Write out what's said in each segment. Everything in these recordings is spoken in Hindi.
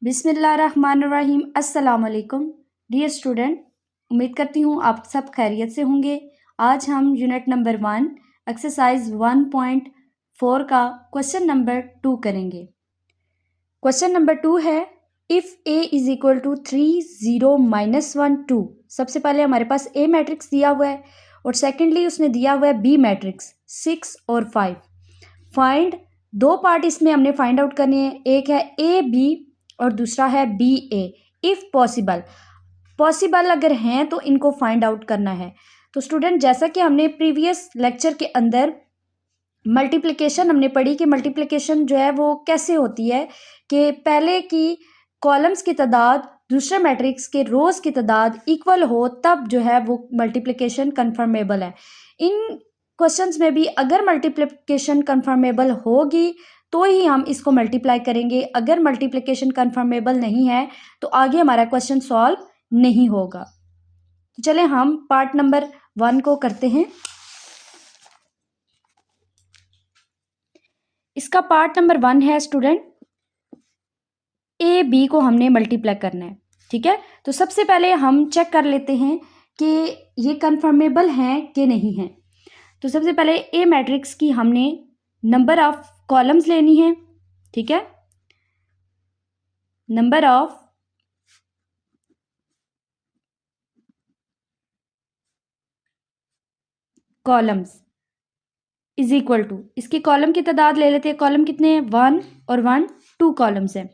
बिस्मिल्लाहिर्रहमानिर्रहीम। अस्सलाम वालेकुम डियर स्टूडेंट, उम्मीद करती हूँ आप सब खैरियत से होंगे। आज हम यूनिट नंबर 1 एक्सरसाइज 1.4 का क्वेश्चन नंबर 2 करेंगे। क्वेश्चन नंबर 2 है if a is equal to 3 0 -1 2। सबसे पहले हमारे पास ए मैट्रिक्स दिया हुआ है और सेकेंडली उसने दिया हुआ है बी मैट्रिक्स 6 और 5। फाइंड, दो पार्ट इसमें हमने फाइंड आउट करने हैं, एक है ए बी और दूसरा है बी ए। इफ़ पॉसिबल अगर हैं तो इनको फाइंड आउट करना है। तो स्टूडेंट, जैसा कि हमने प्रीवियस लेक्चर के अंदर मल्टीप्लिकेशन हमने पढ़ी कि मल्टीप्लिकेशन जो है वो कैसे होती है कि पहले की कॉलम्स की तादाद दूसरे मैट्रिक्स के रोज़ की तादाद इक्वल हो तब जो है वो मल्टीप्लिकेशन कन्फर्मेबल है। इन क्वेश्चंस में भी अगर मल्टीप्लिकेशन कन्फर्मेबल होगी तो ही हम इसको मल्टीप्लाई करेंगे। अगर मल्टीप्लिकेशन कन्फर्मेबल नहीं है तो आगे हमारा क्वेश्चन सॉल्व नहीं होगा। तो चलें हम पार्ट नंबर 1 को करते हैं। इसका पार्ट नंबर 1 है स्टूडेंट, ए बी को हमने मल्टीप्लाई करना है। ठीक है, तो सबसे पहले हम चेक कर लेते हैं कि ये कन्फर्मेबल हैं कि नहीं हैं। तो सबसे पहले ए मैट्रिक्स की हमने नंबर ऑफ कॉलम्स लेनी है। ठीक है, number of columns is equal to, इसकी कॉलम की तादाद ले लेते हैं। कॉलम कितने हैं? 1 और 1 2 कॉलम्स हैं।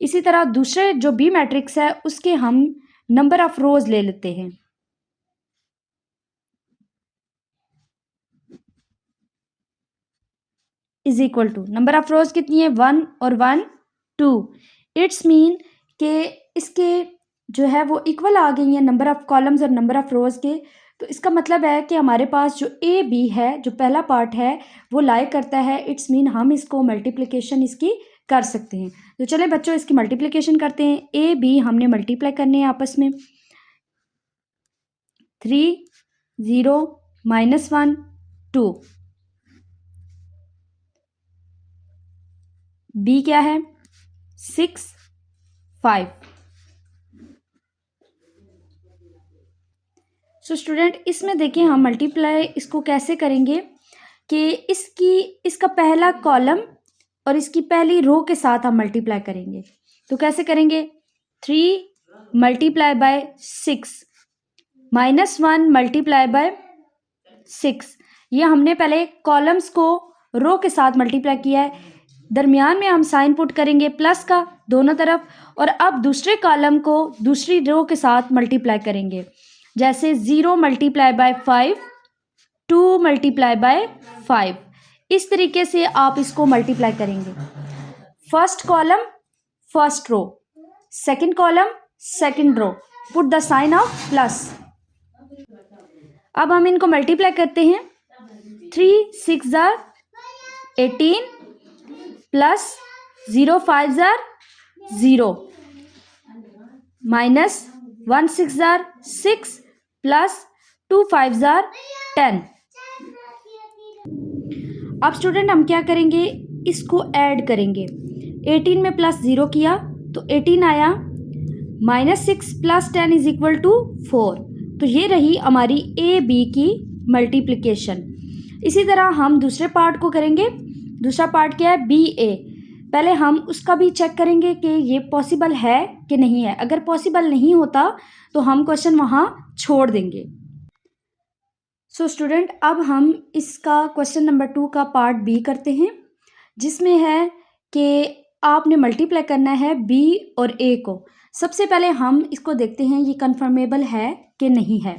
इसी तरह दूसरे जो बी मैट्रिक्स है उसके हम नंबर ऑफ रोज ले लेते हैं। Is equal to number of rows कितनी है? 1 और 1 2। इट्स मीन के इसके जो है वो इक्वल आ गई हैं नंबर ऑफ कॉलम्स और नंबर ऑफ रोज के। तो इसका मतलब है कि हमारे पास जो ए बी है, जो पहला पार्ट है वो लाई करता है। इट्स मीन हम इसको मल्टीप्लिकेशन इसकी कर सकते हैं। तो चलें बच्चों, इसकी मल्टीप्लिकेशन करते हैं। ए बी हमने मल्टीप्लाई करने हैं आपस में। 3 0 -1 2। बी क्या है? 6 5। सो स्टूडेंट, इसमें देखिए हम मल्टीप्लाई इसको कैसे करेंगे कि इसका पहला कॉलम और इसकी पहली रो के साथ हम मल्टीप्लाई करेंगे। तो कैसे करेंगे? 3 मल्टीप्लाई बाय 6 -1 मल्टीप्लाई बाय 6। ये हमने पहले कॉलम्स को रो के साथ मल्टीप्लाई किया है। दरमियान में हम साइन पुट करेंगे प्लस का दोनों तरफ, और अब दूसरे कॉलम को दूसरी रो के साथ मल्टीप्लाई करेंगे। जैसे 0 मल्टीप्लाई बाय 5 2 मल्टीप्लाई बाय 5। इस तरीके से आप इसको मल्टीप्लाई करेंगे। First column first row, second column second row, put the sign of plus. अब हम इनको मल्टीप्लाई करते हैं। 3 6 जार 18 प्लस 0 5 जार 0 माइनस 1 6 जार 6 प्लस 2 5 जार 10। अब स्टूडेंट हम क्या करेंगे? इसको ऐड करेंगे। 18 में प्लस 0 किया तो 18 आया, -6 प्लस 10 इज इक्वल टू 4। तो ये रही हमारी ए बी की मल्टीप्लिकेशन। इसी तरह हम दूसरे पार्ट को करेंगे। दूसरा पार्ट क्या है? बी ए। पहले हम उसका भी चेक करेंगे कि ये पॉसिबल है कि नहीं है। अगर पॉसिबल नहीं होता तो हम क्वेश्चन वहाँ छोड़ देंगे। सो स्टूडेंट, अब हम इसका क्वेश्चन नंबर 2 का पार्ट बी करते हैं, जिसमें है कि आपने मल्टीप्लाई करना है बी और ए को। सबसे पहले हम इसको देखते हैं ये कन्फर्मेबल है कि नहीं है।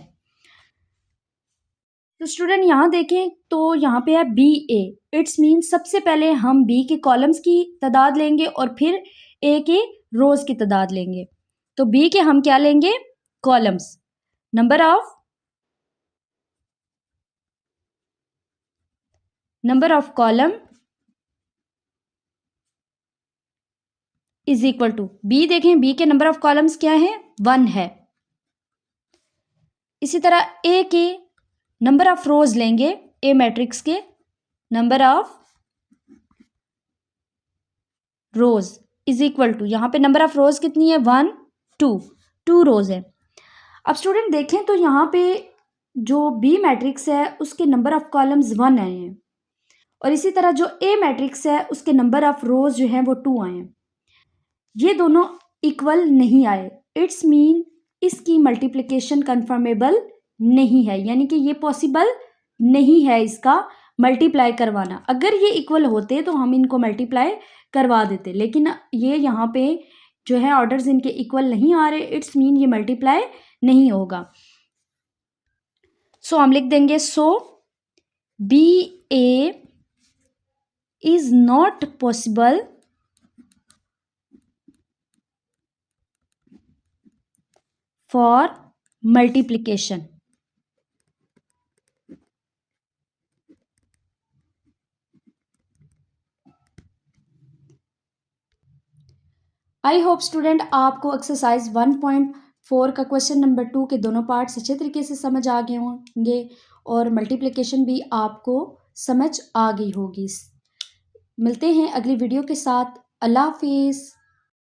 तो स्टूडेंट यहाँ देखें तो यहाँ पे है बी ए। इट्स मीन सबसे पहले हम बी के कॉलम्स की तादाद लेंगे और फिर ए के रोज की तादाद लेंगे। तो बी के हम क्या लेंगे? Columns. Number of column is equal to b. देखें बी के नंबर ऑफ कॉलम्स क्या है? 1 है। इसी तरह ए के नंबर ऑफ रोज लेंगे। ए मैट्रिक्स के number of rows is equal to, यहाँ पे नंबर ऑफ रोज कितनी है 1 2 रोज है। अब स्टूडेंट देखें तो यहाँ पे जो बी मैट्रिक्स है उसके नंबर ऑफ कॉलम्स 1 आए हैं और इसी तरह जो ए मैट्रिक्स है उसके नंबर ऑफ रोज जो हैं वो 2 आए हैं। ये दोनों इक्वल नहीं आए, इट्स मीन इसकी मल्टीप्लिकेशन कन्फर्मेबल नहीं है, यानी कि ये पॉसिबल नहीं है इसका मल्टीप्लाई करवाना। अगर ये इक्वल होते तो हम इनको मल्टीप्लाई करवा देते, लेकिन ये यहाँ पे जो है ऑर्डर्स इनके इक्वल नहीं आ रहे, इट्स मीन ये मल्टीप्लाई नहीं होगा। सो हम लिख देंगे so B A is not possible for multiplication. I hope student आपको एक्सरसाइज 1.4 का क्वेश्चन नंबर 2 के दोनों पार्ट्स अच्छे तरीके से समझ आ गए होंगे और मल्टीप्लिकेशन भी आपको समझ आ गई होगी। मिलते हैं अगली वीडियो के साथ। अल्लाह हाफिज़।